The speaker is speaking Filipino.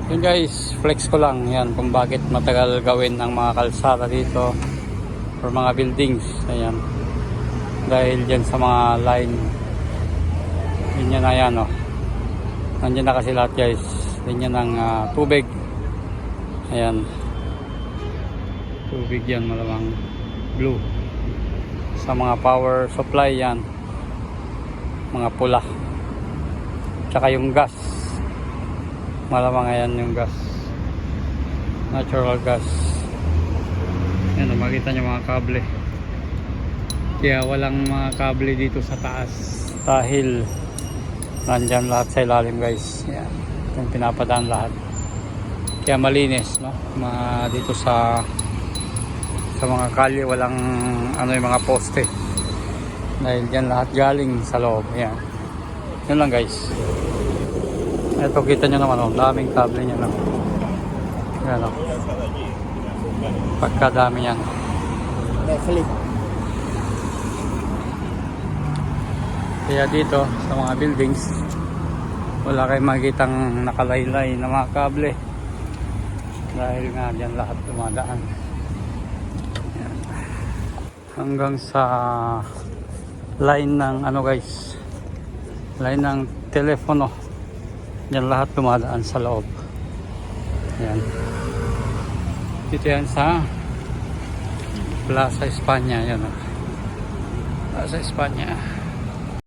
Yun guys, flex ko lang yan kung bakit matagal gawin ang mga kalsada dito or mga buildings. Ayan, dahil dyan sa mga line. Yun yan, ayan o. Nandiyan na kasi lahat guys. Yun yan ang tubig. Ayan, tubig yan, malamang blue. Sa mga power supply yan, mga pula. Tsaka yung gas, malamang ayan yung gas, natural gas. Yan, makita nyo mga kable. Kaya walang mga kable dito sa taas dahil nandyan lahat sa ilalim guys. Yan, yung pinapadaan lahat. Kaya malinis, no? Dito sa mga kalye walang yung mga poste dahil dyan lahat galing sa loob. Yan, yun lang guys. Ito kita nyo naman, daming kable niya na. Yan, pagkadami yan. Kaya dito sa mga buildings wala kayong makikitang nakalaylay na mga kable dahil nga dyan lahat dumadaan. Yan. Hanggang sa line ng guys, line ng telepono, yan lahat dumadaan sa loob. Yan, dito yan sa Plaza España. Yan, Plaza España.